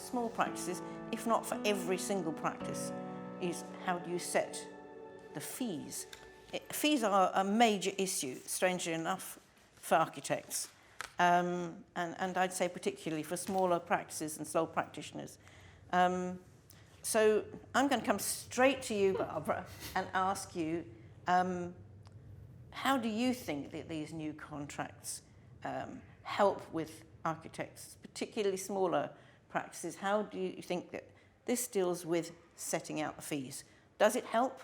small practices, if not for every single practice, is how do you set the fees? Fees are a major issue, strangely enough, for architects. And I'd say particularly for smaller practices and sole practitioners. So I'm going to come straight to you, Barbara, and ask you, how do you think that these new contracts help with architects, particularly smaller practices? How do you think that this deals with setting out the fees? Does it help?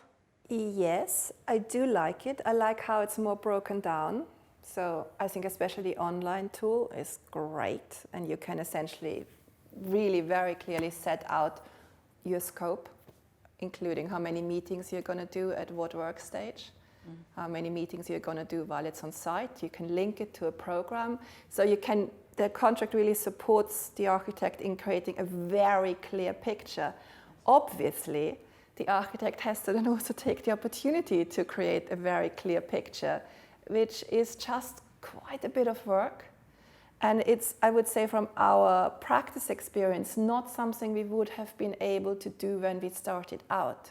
Yes, I do like it. I like how it's more broken down. So I think especially the online tool is great, and you can essentially really very clearly set out your scope, including how many meetings you're going to do at what work stage, how many meetings you're going to do while it's on site. You can link it to a program. So the contract really supports the architect in creating a very clear picture. Obviously, the architect has to then also take the opportunity to create a very clear picture, which is just quite a bit of work. And it's, I would say, from our practice experience, not something we would have been able to do when we started out.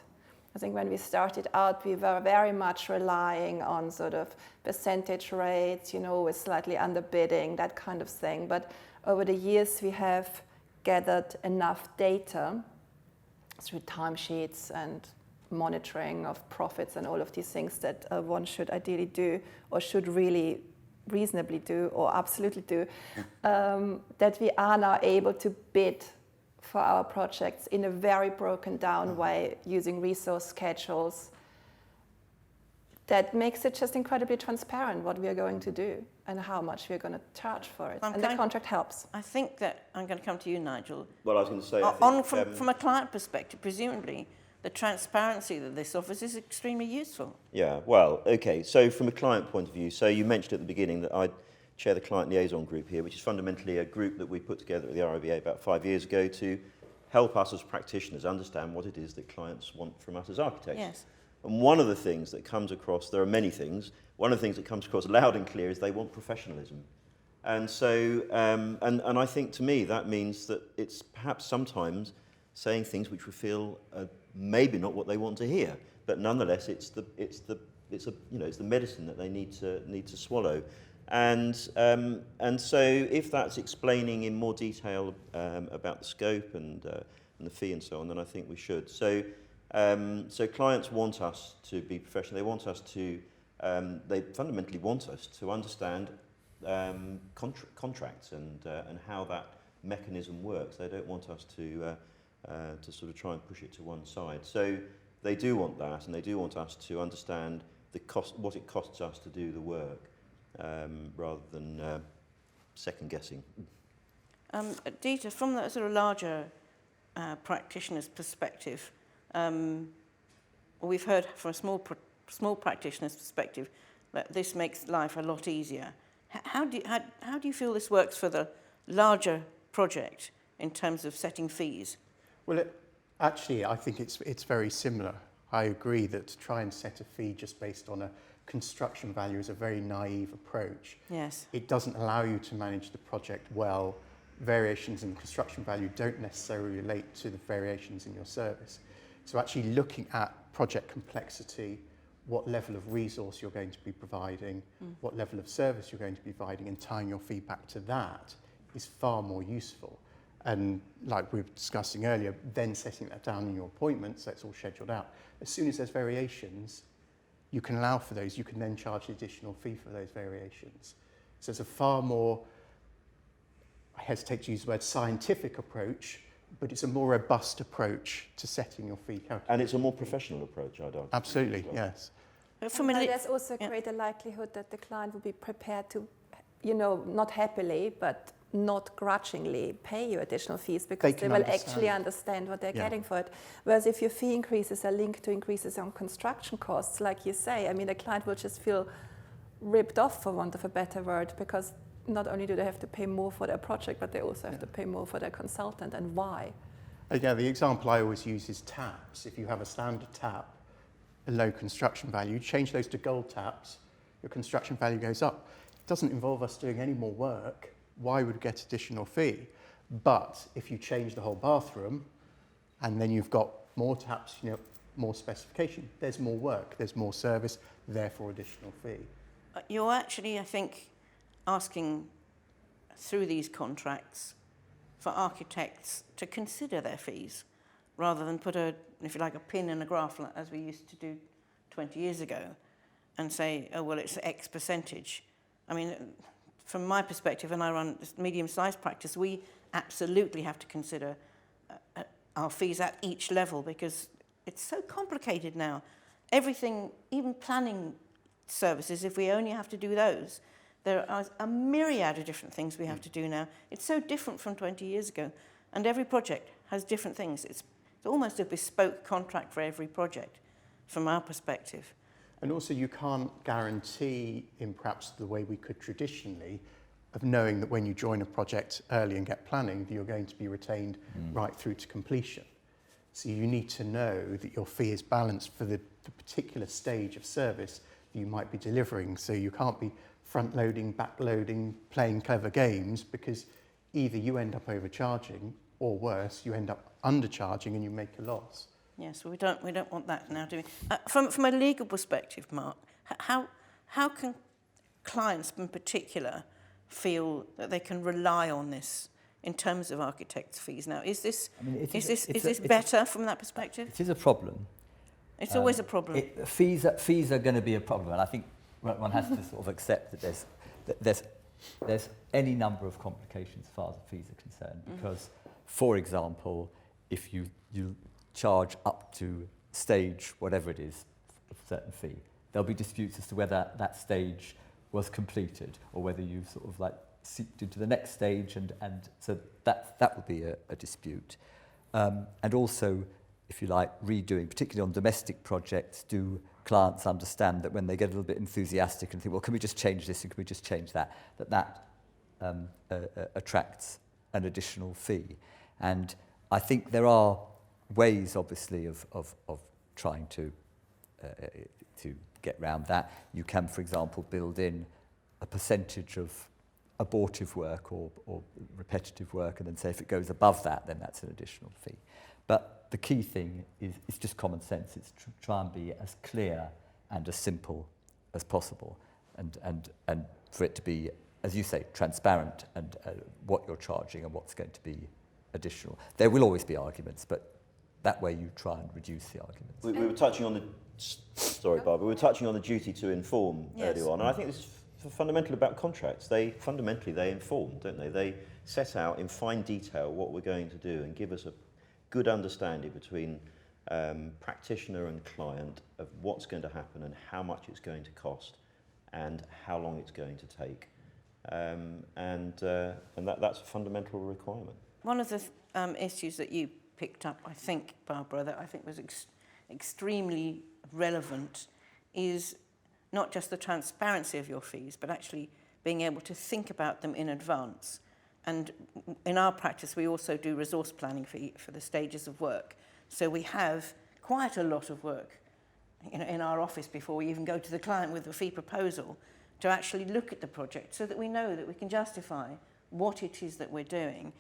I think when we started out, we were very much relying on sort of percentage rates, with slightly underbidding, that kind of thing. But over the years, we have gathered enough data through timesheets and monitoring of profits and all of these things that one should ideally do, or should really reasonably do, or absolutely do, that we are now able to bid for our projects in a very broken down way, using resource schedules. That makes it just incredibly transparent what we are going to do and how much we're going to charge for it. And the contract helps. I think that I'm going to come to you, Nigel. Well, I was going to say, from a client perspective, presumably, the transparency that this offers is extremely useful. Yeah, well, okay. So from a client point of view, so you mentioned at the beginning that I chair the Client Liaison group here, which is fundamentally a group that we put together at the RIBA about 5 years ago to help us as practitioners understand what it is that clients want from us as architects. Yes. And one of the things that comes across, there are many things, one of the things that comes across loud and clear is they want professionalism. And so, and I think to me that means that it's perhaps sometimes saying things which we feel maybe not what they want to hear, but nonetheless it's the medicine that they need to swallow. And so if that's explaining in more detail about the scope and the fee and so on, then I think we should. So clients want us to be professional. They want us to, they fundamentally want us to understand contracts and how that mechanism works. They don't want us to sort of try and push it to one side. So they do want that, and they do want us to understand the cost, what it costs us to do the work, rather than second guessing. Dieter, from the sort of larger practitioner's perspective, we've heard from a small practitioner's perspective that this makes life a lot easier. How do you feel this works for the larger project in terms of setting fees? Well, actually, I think it's very similar. I agree that to try and set a fee just based on a construction value is a very naive approach. Yes. It doesn't allow you to manage the project well. Variations in construction value don't necessarily relate to the variations in your service. So actually looking at project complexity, what level of resource you're going to be providing, what level of service you're going to be providing, and tying your fee back to that is far more useful. And like we were discussing earlier, then setting that down in your appointment so it's all scheduled out. As soon as there's variations, you can allow for those. You can then charge the additional fee for those variations. So it's a far more, I hesitate to use the word scientific approach, but it's a more robust approach to setting your fee calculation. And it's a more professional approach, I'd argue. Absolutely, yes. There's also a greater likelihood that the client will be prepared to, not happily, but not grudgingly pay you additional fees because they will actually understand what they're getting for it. Whereas if your fee increases are linked to increases on construction costs, like you say, the client will just feel ripped off, for want of a better word, because not only do they have to pay more for their project, but they also have to pay more for their consultant. And why? Yeah, the example I always use is taps. If you have a standard tap, a low construction value, you change those to gold taps, your construction value goes up. It doesn't involve us doing any more work. Why would we get additional fee? But if you change the whole bathroom, and then you've got more taps, more specification, there's more work, there's more service, therefore additional fee. You're actually, I think, asking through these contracts for architects to consider their fees rather than put a, if you like, a pin in a graph as we used to do 20 years ago and say, oh, well, it's X percentage. I mean, from my perspective, and I run a medium-sized practice, we absolutely have to consider our fees at each level because it's so complicated now. Everything, even planning services, if we only have to do those, there are a myriad of different things we have to do now. It's so different from 20 years ago, and every project has different things. It's almost a bespoke contract for every project, from our perspective. And also you can't guarantee, in perhaps the way we could traditionally, of knowing that when you join a project early and get planning, that you're going to be retained right through to completion. So you need to know that your fee is balanced for the particular stage of service that you might be delivering. So you can't be front-loading, back-loading, playing clever games, because either you end up overcharging, or worse, you end up undercharging and you make a loss. Yes, well, we don't want that now, do we? From a legal perspective, Mark, how can clients in particular feel that they can rely on this in terms of architects' fees now? Is this better from that perspective? It is a problem. It's always a problem. Fees are going to be a problem, and I think one has to sort of accept that there's any number of complications as far as the fees are concerned. Because, for example, if you charge up to stage whatever it is, a certain fee, there'll be disputes as to whether that stage was completed or whether you've sort of like seeped into the next stage, and so that would be a dispute. And also, if you like, redoing, particularly on domestic projects, do clients understand that when they get a little bit enthusiastic and think, well, can we just change this and can we just change that, that attracts an additional fee. And I think there are ways, obviously, of trying to get around that. You can, for example, build in a percentage of abortive work or repetitive work, and then say if it goes above that, then that's an additional fee. But the key thing is just common sense. It's try and be as clear and as simple as possible, and for it to be, as you say, transparent, and what you're charging and what's going to be additional. There will always be arguments, but that way you try and reduce the arguments. We were touching on the, sorry Barbara, we were touching on the duty to inform earlier on, and I think this is fundamental about contracts. They inform, don't they? They set out in fine detail what we're going to do and give us a good understanding between practitioner and client of what's going to happen and how much it's going to cost and how long it's going to take. And that's a fundamental requirement. One of the issues that you picked up, I think, Barbara, that I think was extremely relevant is not just the transparency of your fees, but actually being able to think about them in advance. And in our practice, we also do resource planning for the stages of work. So we have quite a lot of work in our office before we even go to the client with a fee proposal to actually look at the project so that we know that we can justify what it is that we're doing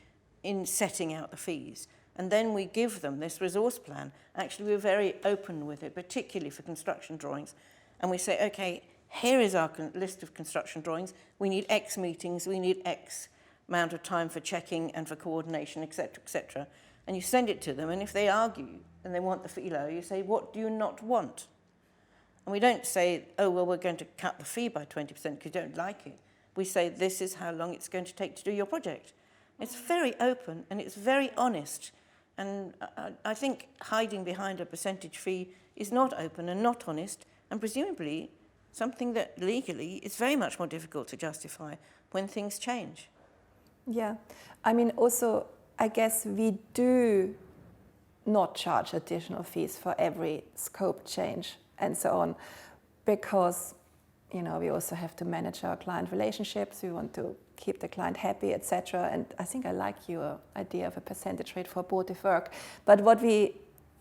in setting out the fees. And then we give them this resource plan. Actually, we're very open with it, particularly for construction drawings. And we say, okay, here is our list of construction drawings. We need X meetings, we need X amount of time for checking and for coordination, etc., etc. And you send it to them, and if they argue and they want the fee low, you say, what do you not want? And we don't say, oh, well, we're going to cut the fee by 20% because you don't like it. We say, this is how long it's going to take to do your project. It's very open and it's very honest. And I think hiding behind a percentage fee is not open and not honest, and presumably something that legally is very much more difficult to justify when things change. Yeah, I mean, also, I guess we do not charge additional fees for every scope change and so on, because, you know, we also have to manage our client relationships. We want to keep the client happy, etc. And I think I like your idea of a percentage rate for abortive work. But what we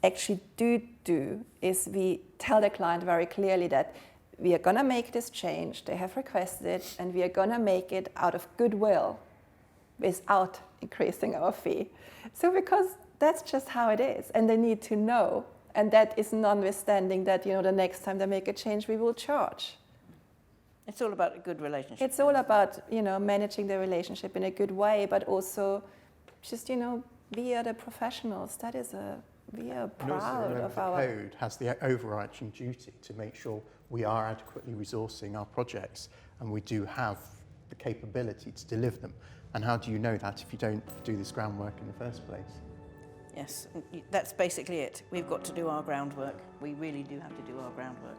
actually do is we tell the client very clearly that we are going to make this change. They have requested it, and we are going to make it out of goodwill, without increasing our fee. So because that's just how it is, and they need to know, and that is notwithstanding that, you know, the next time they make a change, we will charge. It's all about a good relationship. It's all about, you know, managing the relationship in a good way, but also just, you know, we are the professionals. We are And also proud remember, of the our... code has the overarching duty to make sure we are adequately resourcing our projects and we do have the capability to deliver them. And how do you know that if you don't do this groundwork in the first place? Yes, that's basically it. We've got to do our groundwork. We really do have to do our groundwork.